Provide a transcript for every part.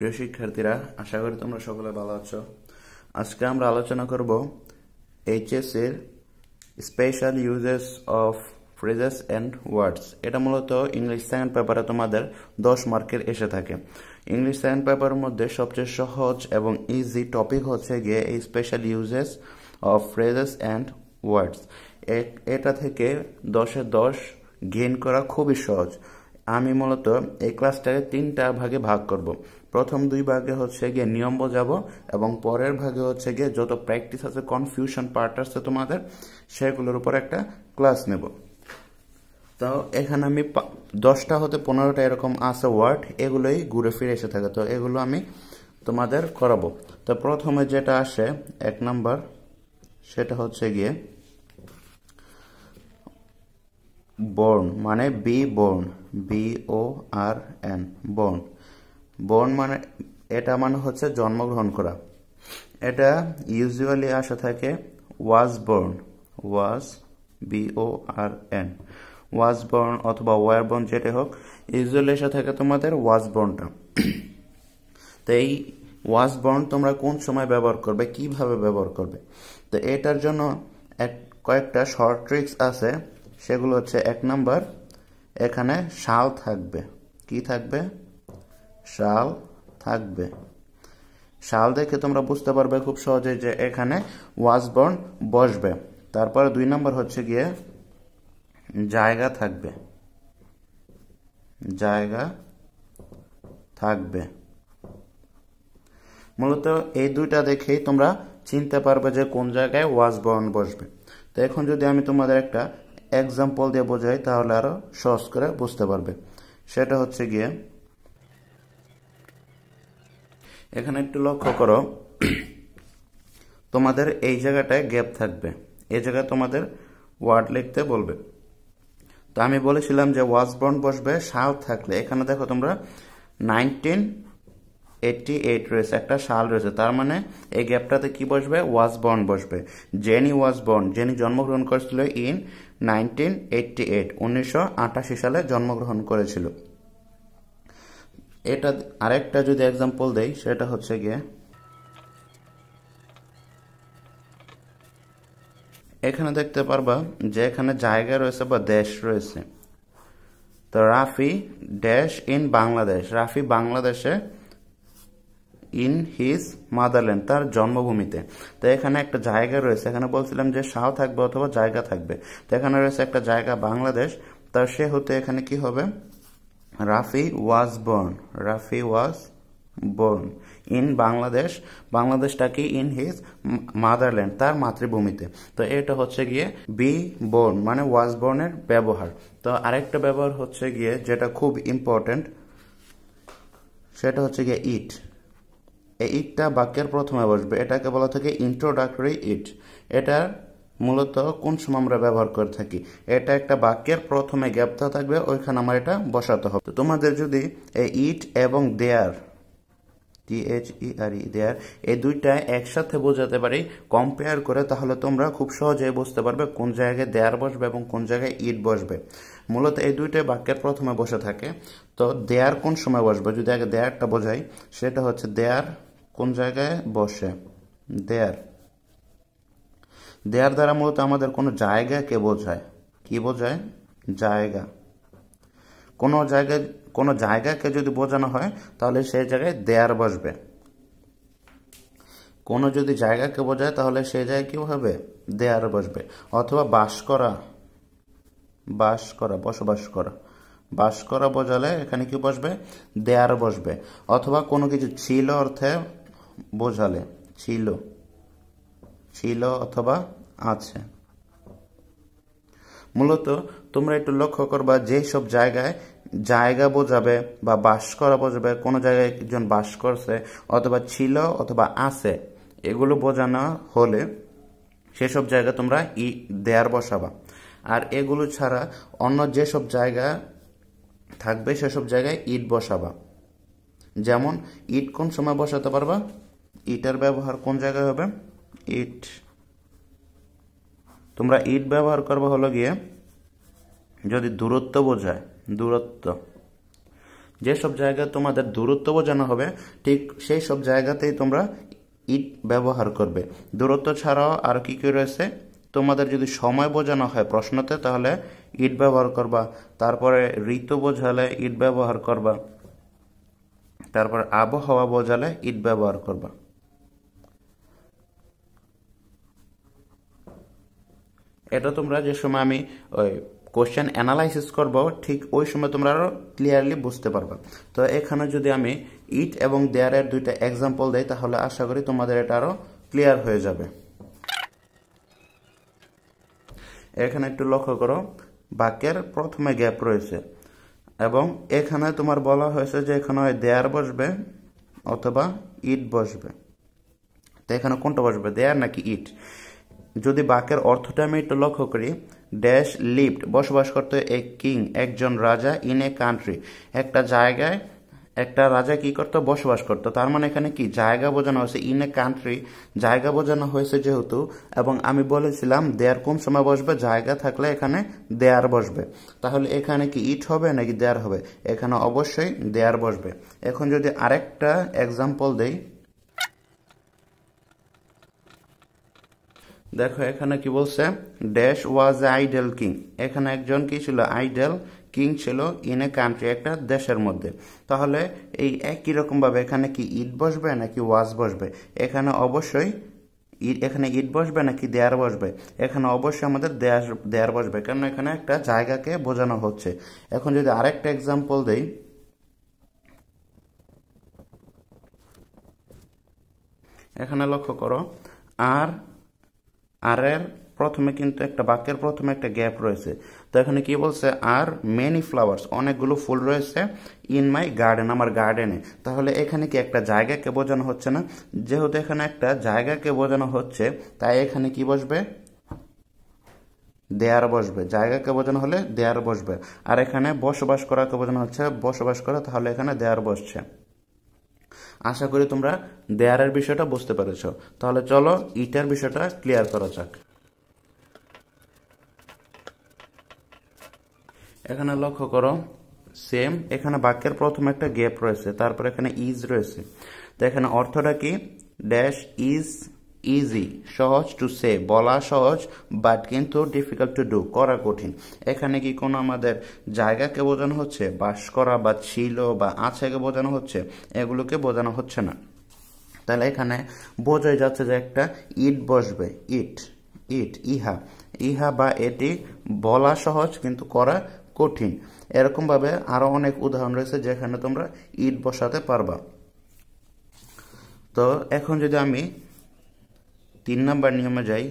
প্রিয় শিক্ষার্থীরা, আশা করি তোমরা সকলে ভালো আছো। আজকে আমরা আলোচনা করব এইচএস এর special uses of phrases and words. এটা মূলত ইংলিশ সেকেন্ড পেপারে তোমাদের 10 মার্কের এসে থাকে। ইংলিশ সেকেন্ড পেপারের মধ্যে সবচেয়ে সহজ এবং ইজি টপিক হচ্ছে গিয়ে এই special uses of phrases and words. এটা থেকে 10-এ 10 গেইন করা খুবই সহজ। আমি মূলত এই ক্লাসটাকে 3টা ভাগে ভাগ করব। প্রথম 2 ভাগে হচ্ছে গিয়ে নিয়ম বোঝাবো এবং পরের ভাগে হচ্ছে গিয়ে যত প্র্যাকটিস আছে, কনফিউশন পার্ট আছে তোমাদের, সেগুলোর উপর একটা ক্লাস নেব। তো এখানে আমি 10টা হতে 15টা এরকম আছে ওয়ার্ড, এগুলোই ঘুরে ফিরে এসে থাকে। তো এগুলো আমি তোমাদের করাবো। তো প্রথমে যেটা আসে 1 নাম্বার, সেটা হচ্ছে গিয়ে বর্ন, মানে B born, BORN, born. Born মানে এটা মানে হচ্ছে জন্মগ্রহণ করা। এটা ইউজুয়ালি আসে থাকে was born, was BORN, was born অথবা ওয়ার বর্ন, যেটা হোক, ইউজুয়ালি এসে থাকে তোমাদের ওয়াজ বর্নটা। তো এই ওয়াজ বর্ন তোমরা কোন সময় ব্যবহার করবে, কিভাবে ব্যবহার করবে, তো এটার জন্য কয়েকটা শর্ট ট্রিক্স আছে। সেগুলো হচ্ছে 1 নাম্বার, এখানে শাল থাকবে। কি থাকবে? শাল থাকবে। শাল দেখে তোমরা বুঝতে পারবে খুব সহজে যে এখানে ওয়াজ বর্ন বসবে। তারপরে 2 নাম্বার হচ্ছে গিয়ে জায়গা থাকবে। জায়গা থাকবে। মূলত এই 2টা দেখেই তোমরা চিনতে পারবে যে কোন জায়গায় ওয়াজ বর্ন বসবে। তো এখন যদি আমি তোমাদের একটা এক্সাম্পল দিয়ে বোঝাই, তাহলে আরো সহজ করে বুঝতে পারবে। সেটা হচ্ছে গিয়ে, এখানে একটু লক্ষ্য করো, তোমাদের এই জায়গাটায় গ্যাপ থাকবে। এই জায়গায় তোমাদের ওয়ার্ড লিখতে বলবে। তো আমি বলেছিলাম যে ওয়াজ বর্ন বসবে সাল থাকলে। এখানে দেখো তোমরা 1988 রয়েছে, একটা সাল রয়েছে, তার মানে এই গ্যাপটাতে কি বসবে? ওয়াজ বর্ন বসবে। জেনি ওয়াজ বর্ন, জেনি জন্মগ্রহণ করেছিল ইন 1988, 1988 সালে জন্মগ্রহণ করেছিল। এটা আরেকটা যদি এক্সাম্পল দেই, সেটা হচ্ছে গিয়ে, এখানে দেখতে পারবা যে এখানে জায়গা রয়েছে বা দেশ রয়েছে। তো রাফি ড্যাশ ইন বাংলাদেশ, রাফি বাংলাদেশে ইন হিজ মাদারল্যান্ড, তার জন্মভূমিতে। তো এখানে একটা জায়গা রয়েছে, এখানে বলছিলাম যে শাও থাকবে অথবা জায়গা থাকবে। তো এখানে রয়েছে একটা জায়গা বাংলাদেশ, তার সে হতে এখানে কি হবে? Rafi was born, Rafi was born in Bangladesh, বাংলাদেশটা কি? ইন হিজ মাদারল্যান্ড, তার মাতৃভূমিতে। তো এটা হচ্ছে গিয়ে বি বর্ন মানে ওয়াজ বর্নের ব্যবহার। তো আরেকটা ব্যবহার হচ্ছে গিয়ে যেটা খুব ইম্পর্টেন্ট, সেটা হচ্ছে গিয়ে ইট। এই ইটটা বাক্যের প্রথমে বসবে, এটাকে বলা থাকে ইন্ট্রোডাক্টরি ইট। এটা মূলত কোন সময় আমরা ব্যবহার করে থাকি? এটা একটা বাক্যের প্রথমে গ্যাপটা থাকবে, ওইখানে আমার এটা বসাতে হবে। তো তোমাদের যদি এই ইট এবং দেয়ার, THERE, দেয়ার, এই 2টা একসাথে বোঝাতে পারি কম্পেয়ার করে, তাহলে তোমরা খুব সহজেই বুঝতে পারবে কোন জায়গায় দেয়ার বসবে এবং কোন জায়গায় ইট বসবে। মূলত এই 2টাই বাক্যের প্রথমে বসে থাকে। তো দেয়ার কোন সময় বসবে? যদি আগে দেয়ারটা বোঝাই, সেটা হচ্ছে দেয়ার কোন জায়গায় বসে? দেয়ার, দেয়ার দ্বারা মূলত আমাদের কোনো জায়গাকে বোঝায়। কি বোঝায়? জায়গা। কোনো জায়গাকে যদি বোঝানো হয়, তাহলে সেই জায়গায় দেয়ার বসবে। কোনো যদি জায়গাকে বোঝায়, তাহলে সেই জায়গায় কি হবে? দেয়ার বসবে। অথবা বাস করা, বাস করা, বসবাস করা, বাস করা বোঝালে এখানে কি বসবে? দেয়ার বসবে। অথবা কোনো কিছু ছিল অর্থে বোঝালে, ছিল, ছিল অথবা আছে। মূলত তোমরা একটু লক্ষ্য করবা, যে সব জায়গায় জায়গা বোঝাবে বা বাস করা বোঝাবে, কোনো জায়গায় একজন বাস করছে অথবা ছিল অথবা আছে, এগুলো বোঝানো হলে সেসব জায়গা তোমরা দেয়ার বসাবা। আর এগুলো ছাড়া অন্য যেসব জায়গা থাকবে সেসব জায়গায় ইট বসাবা। যেমন ইট কোন সময় বসাতে পারবা? ইটের ব্যবহার কোন জায়গায় হবে? ইট, তোমরা ইট ব্যবহার করবা হলো গিয়ে যদি দূরত্ব বোঝায়, দূরত্ব, যেসব জায়গায় তোমাদের দূরত্ব বোঝানো হবে ঠিক সেই সব জায়গাতেই তোমরা ইট ব্যবহার করবে। দূরত্ব ছাড়াও আর কি কি রয়েছে, তোমাদের যদি সময় বোঝানো হয় প্রশ্নতে তাহলে ইট ব্যবহার করবা, তারপরে ঋতু বোঝালে ইট ব্যবহার করবা, তারপর আবহাওয়া বোঝালে ইট ব্যবহার করবা। এটা তোমরা যে সময় আমি ওই কোশ্চেন অ্যানালাইসিস করব ঠিক ওই সময় তোমরা আরো ক্লিয়ারলি বুঝতে পারবে। তো এখানে যদি আমি ইট এবং দেয়ারের দুইটা এক্সাম্পল দেই তাহলে আশা করি তোমাদের এটা আরো ক্লিয়ার হয়ে যাবে। এখানে একটু লক্ষ্য করো, বাক্যের প্রথমে গ্যাপ রয়েছে এবং এখানে তোমার বলা হয়েছে যে এখানে হয় দেয়ার বসবে অথবা ইট বসবে। তো এখানে কোনটা বসবে, দেয়ার নাকি ইট? যদি বাক্যের অর্থটা আমি একটু লক্ষ্য করি, ড্যাশ লিভড বসবাস করতো এ কিং একজন রাজা ইন এ কান্ট্রি, একটা জায়গায় একটা রাজা কি করতো, বসবাস করতো। তার মানে এখানে কি জায়গা বোঝানো হয়েছে, ইন এ কান্ট্রি জায়গা বোঝানো হয়েছে যেহেতু, এবং আমি বলেছিলাম দেয়ার কোন সময় বসবে, জায়গা থাকলে এখানে দেয়ার বসবে। তাহলে এখানে কি ইট হবে নাকি দেয়ার হবে? এখানে অবশ্যই দেয়ার বসবে। এখন যদি আরেকটা এক্সাম্পল দেই, দেখো এখানে কি বলছে, ড্যাশ ওয়াজ আইডল কিং, এখানে একজন কি ছিল, আইডল কিং ছিল ইন এ কান্ট্রি একটা দেশের মধ্যে। তাহলে এই একই রকম ভাবে এখানে কি ইট বসবে নাকি ওয়াজ বসবে? এখানে অবশ্যই এখানে ইট বসবে নাকি দেয়ার বসবে? এখানে অবশ্যই আমাদের দেয়ার বসবে, কারণ এখানে একটা জায়গাকে বোঝানো হচ্ছে। এখন যদি আরেকটা এক্সাম্পল দেই, এখানে লক্ষ্য করো আর এর প্রথমে কিন্তু একটা বাক্যের প্রথমে একটা গ্যাপ রয়েছে। তো এখানে কি বলছে, আর মেনি ফ্লাওয়ার্স অনেকগুলো ফুল রয়েছে ইন মাই গার্ডেন আমার গার্ডেনে। তাহলে এখানে কি একটা জায়গাকে বোঝানো হচ্ছে না? যেহেতু এখানে একটা জায়গাকে বোঝানো হচ্ছে তাই এখানে কি বসবে, দেয়ার বসবে। জায়গাকে বোঝানো হলে দেয়ার বসবে, আর এখানে বসবাস করাকে বোঝানো হচ্ছে বসবাস করা, তাহলে এখানে দেয়ার বসছে। আশা করি তোমরা দেয়ারের বিষয়টা বুঝতে পেরেছ। তাহলে চলো ইটের বিষয়টা ক্লিয়ার করা যাক। এখানে লক্ষ্য করো, সেম এখানে বাক্যের প্রথমে একটা গ্যাপ রয়েছে, তারপর এখানে ইজ রয়েছে। তো এখানে অর্থটা কি, ড্যাশ ইজ ইজি সহজ টু সে বলা সহজ, বাট কিন্তু ডিফিকাল্ট টু ডু করা কঠিন। এখানে কি কোনো আমাদের জায়গাকে বোঝানো হচ্ছে, বাস করা বা ছিল বা আছেকে বোঝানো হচ্ছে? এগুলোকে বোঝানো হচ্ছে না। তাহলে এখানে বোঝাই যাচ্ছে যে একটা ইট বসবে, ইট ইট ইহা ইহা বা এটি বলা সহজ কিন্তু করা কঠিন। এরকম ভাবে আরো অনেক উদাহরণ রয়েছে যেখানে তোমরা ইট বসাতে পারবা। তো এখন যদি আমি 3 নাম্বার নিয়মে যাই,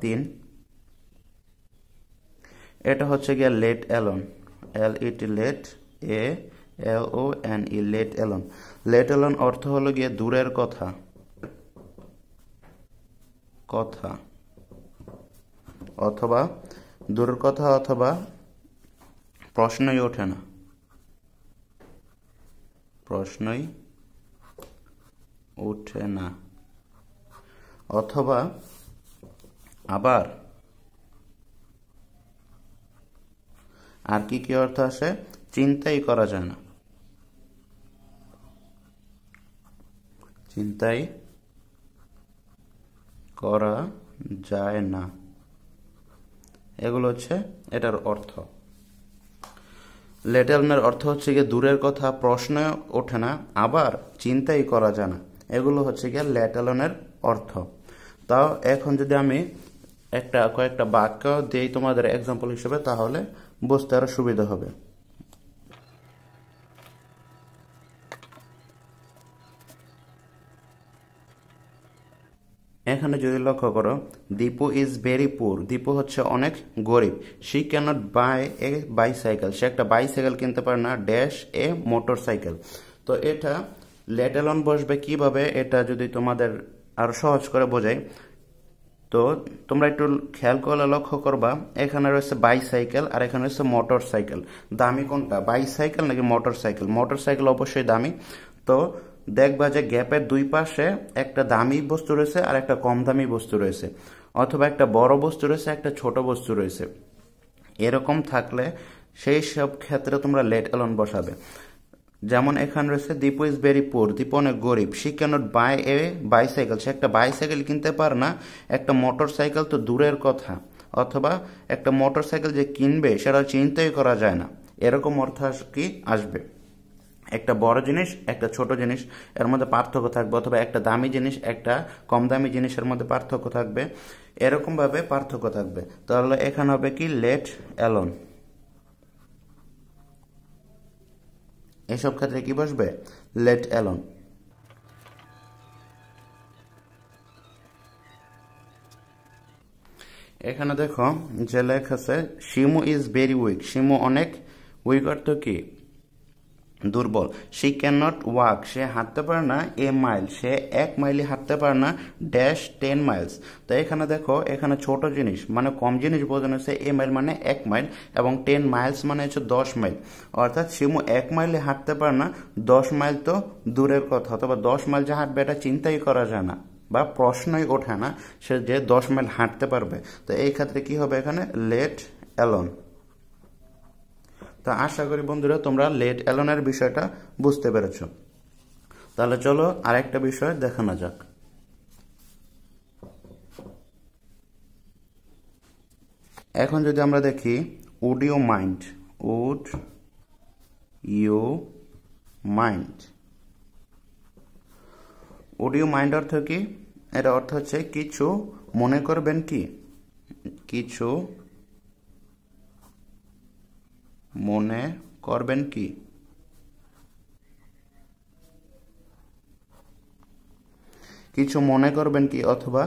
3 এটা হচ্ছে গিয়া let alone, LET let ALONE let alone. Let alone অর্থ হলো গিয়ে দূরের কথা, কথা অথবা দূরের কথা অথবা প্রশ্নই ওঠে না, প্রশ্নই ওঠে না। অথবা আবার আর কি কি অর্থ আসে, চিন্তাই করা যায় না, চিন্তাই করা যায় না। এগুলো হচ্ছে এটার অর্থ। লেট অ্যালোনের অর্থ হচ্ছে গিয়ে দূরের কথা, প্রশ্ন ওঠে না, আবার চিন্তাই করা যায় না। এগুলো হচ্ছে গিয়ে লেট অ্যালোনের অর্থ। তাও এখন যদি আমি কয়েকটা বাক্য দিই তোমাদের এক্সাম্পল হিসেবে তাহলে বুঝতে আরো সুবিধা হবে। এখানে যদি লক্ষ্য করো, দীপু ইজ ভেরি পুর, দীপু হচ্ছে অনেক গরিব। She cannot buy a bicycle, সে একটা বাইসাইকেল কিনতে পারে না, ড্যাশ এ মোটর সাইকেল। তো এটা লেট অ্যালোন বসবে কিভাবে, এটা যদি তোমাদের আরো সহজ করে বোঝাই, তো তোমরা একটু খেয়াল করলে লক্ষ্য করবা, এখানে রয়েছে বাইসাইকেল আর এখানে রয়েছে মোটর সাইকেল। দামি কোনটা, বাইসাইকেল নাকি মোটর সাইকেল? মোটর সাইকেল অবশ্যই দামি। তো দেখবা যে গ্যাপের দুই পাশে একটা দামি বস্তু রয়েছে আর একটা কম দামি বস্তু রয়েছে, অথবা একটা বড় বস্তু রয়েছে একটা ছোট বস্তু রয়েছে। এরকম থাকলে সেই সব ক্ষেত্রে তোমরা লেট অ্যালোন বসাবে। যেমন এখানে রয়েছে দীপু ইজ ভেরি পুর, দীপু অনেক গরিব। She cannot buy a bicycle, সে একটা বাইসাইকেল কিনতে পারে না। একটা মোটর সাইকেল তো দূরের কথা, অথবা একটা মোটর সাইকেল যে কিনবে সেটা চিন্তাই করা যায় না, এরকম অর্থ কি আসবে। একটা বড় জিনিস একটা ছোট জিনিস এর মধ্যে পার্থক্য থাকবে, অথবা একটা দামি জিনিস একটা কম দামি জিনিসের মধ্যে পার্থক্য থাকবে, এরকম ভাবে পার্থক্য থাকবে। তাহলে এখানে হবে কি লেট অ্যালোন। এসব ক্ষেত্রে কি বসবে? Let alone. এখানে দেখো যে লেখা আছে Shimu is very weak, Shimu অনেক উইক অর্থ কি? দুর্বল। শি ক্যান নট ওয়াক, সে হাঁটতে পারে না এ মাইল, সে 1 মাইলই হাঁটতে পারে না ড্যাশ 10 মাইলস। তো এখানে দেখো এখানে ছোট জিনিস মানে কম জিনিস বোঝানো হচ্ছে, এ মাইল মানে 1 মাইল এবং 10 মাইলস মানে হচ্ছে 10 মাইল। অর্থাৎ শিমু 1 মাইলে হাঁটতে পারে না, 10 মাইল তো দূরের কথা, অথবা 10 মাইল যে হাঁটবে এটা চিন্তাই করা যায় না বা প্রশ্নই ওঠে না সে যে 10 মাইল হাঁটতে পারবে। তো এই ক্ষেত্রে কি হবে? এখানে লেট অ্যালোন। তো আশা করি বন্ধুরা তোমরা লেট অ্যালোনের বিষয়টা বুঝতে পেরেছ। তাহলে চলো আরেকটা বিষয় দেখানো যাক। এখন যদি আমরা দেখি would you mind, would you mind. Would you mind অর্থ কি? এর অর্থ হচ্ছে কিছু মনে করবেন কি, কিছু মনে করবেন কি। কিছু মনে করবেন কি, অথবা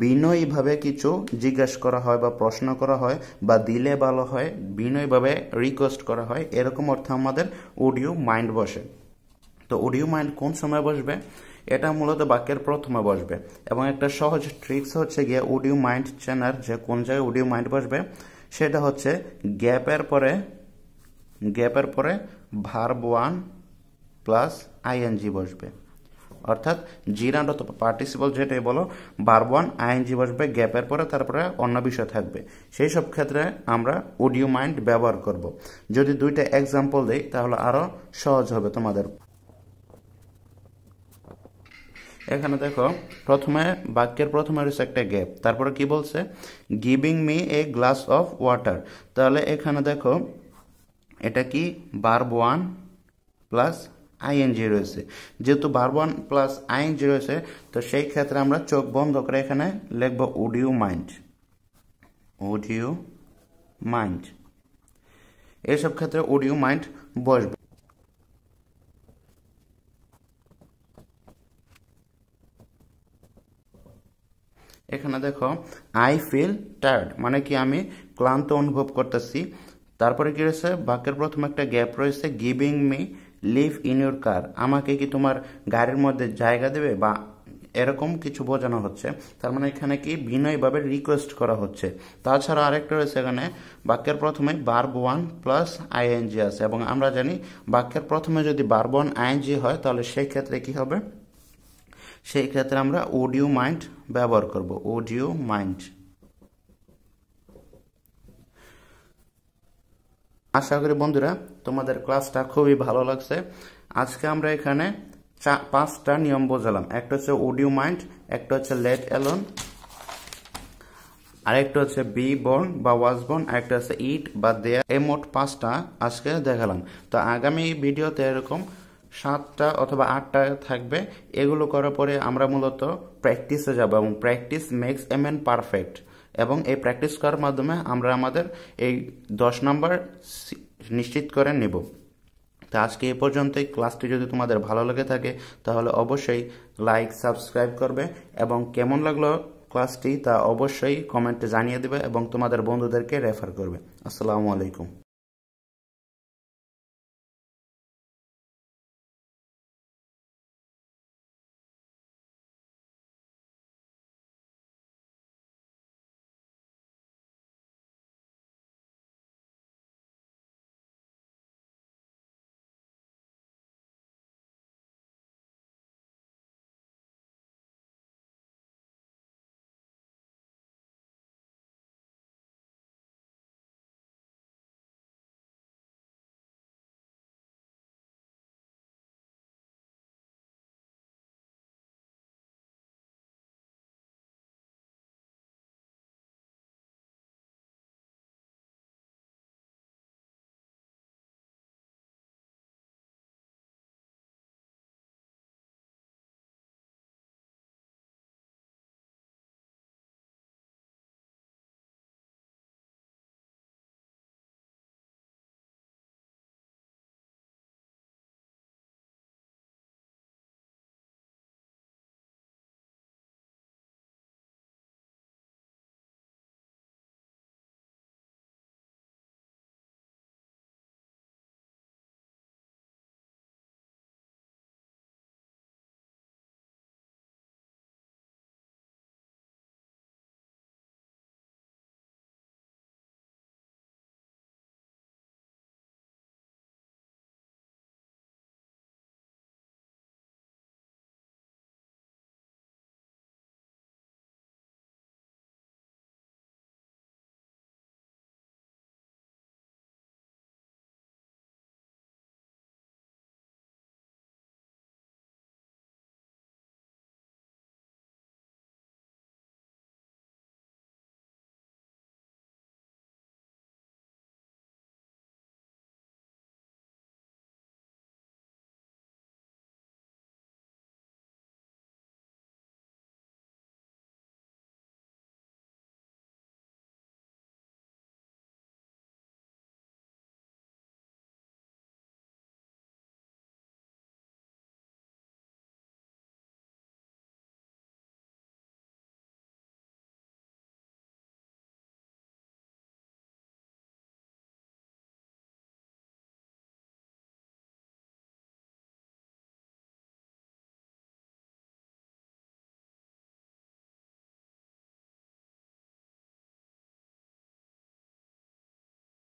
বিনয়ীভাবে কিছু জিজ্ঞাসা করা হয় বা প্রশ্ন করা হয় বা দিলে ভালো হয়, বিনয়ীভাবে রিকোয়েস্ট করা হয়, এরকম অর্থে আমাদের উড ইউ মাইন্ড বসে। তো উড ইউ মাইন্ড কোন সময় বসবে? এটা মূলত বাক্যের প্রথমে বসবে, এবং একটা সহজ ট্রিক্স হচ্ছে গিয়ে উড ইউ মাইন্ড চেনার যে কোন জায়গায় উড ইউ মাইন্ড বসবে, সেটা হচ্ছে গ্যাপের পরে ভার্ব 1 প্লাস আইএনজি বসবে। অর্থাৎ জিরান্ড অথবা পার্টিসিপল যেটাই বলো, ভার্ব 1 আইএনজি বসবে গ্যাপের পরে, তারপরে অন্য বিষয় থাকবে। সেই সব ক্ষেত্রে আমরা উড ইউ মাইন্ড ব্যবহার করব। যদি দুইটা এক্সাম্পল দেই তাহলে আরো সহজ হবে তোমাদের। এখানে দেখো প্রথমে বাক্যের প্রথমে রয়েছে একটা গ্যাপ, তারপরে কি বলছে? Giving me a glass of water. তাহলে এখানে দেখো এটা কি ভার্ব 1 প্লাস আইএনজি রয়েছে। যেহেতু ভার্ব 1 প্লাস আইএনজি রয়েছে, তো সেই ক্ষেত্রে আমরা চোখ বন্ধ করে এখানে লিখব would you mind, would you mind. এসব ক্ষেত্রে উড ইউ মাইন্ড বসবে। এখানে দেখো আই ফিল টায়ার্ড মানে কি আমি ক্লান্ত অনুভব করতেছি। তারপরে কি রয়েছে? বাক্যের প্রথমে একটা গ্যাপ রয়েছে, giving me live in your কার, আমাকে কি তোমার গাড়ির মধ্যে জায়গা দেবে বা এরকম কিছু বোঝানো হচ্ছে। তার মানে এখানে কি বিনয়ীভাবে রিকোয়েস্ট করা হচ্ছে। তাছাড়া আরেকটা রয়েছে এখানে বাক্যের প্রথমে ভার্ব 1 প্লাস আইএনজি আছে, এবং আমরা জানি বাক্যের প্রথমে যদি ভার্ব 1 আইএনজি হয় তাহলে সেই ক্ষেত্রে কি হবে? সেই ক্ষেত্রে আমরা উড ইউ মাইন্ড ব্যবহার করব, উড ইউ মাইন্ড। আশা করি বন্ধুরা তোমাদের ক্লাসটা খুবই ভালো লাগছে। আজকে আমরা এখানে 5টা নিয়ম বোঝালাম। একটা হচ্ছে উড ইউ মাইন্ড, একটা হচ্ছে লেট অ্যালোন, আরেকটা হচ্ছে বি বর্ন বা ওয়াজ বর্ন, আরেকটা হচ্ছে ইট বা দেয়ার। এই মোট 5টা আজকে দেখালাম। তো আগামী ভিডিওতে এরকম 7টা অথবা 8টা থাকবে। এগুলো করার পরে আমরা মূলত প্র্যাকটিসে যাব, এবং practice makes a man perfect. এবং এই প্র্যাকটিস করার মাধ্যমে আমরা আমাদের এই 10 নম্বর নিশ্চিত করে নেব। তো আজকে এই পর্যন্তই। ক্লাসটি যদি তোমাদের ভালো লেগে থাকে তাহলে অবশ্যই লাইক সাবস্ক্রাইব করবে, এবং কেমন লাগলো ক্লাসটি তা অবশ্যই কমেন্টে জানিয়ে দেবে, এবং তোমাদের বন্ধুদেরকে রেফার করবে। আসসালামু আলাইকুম।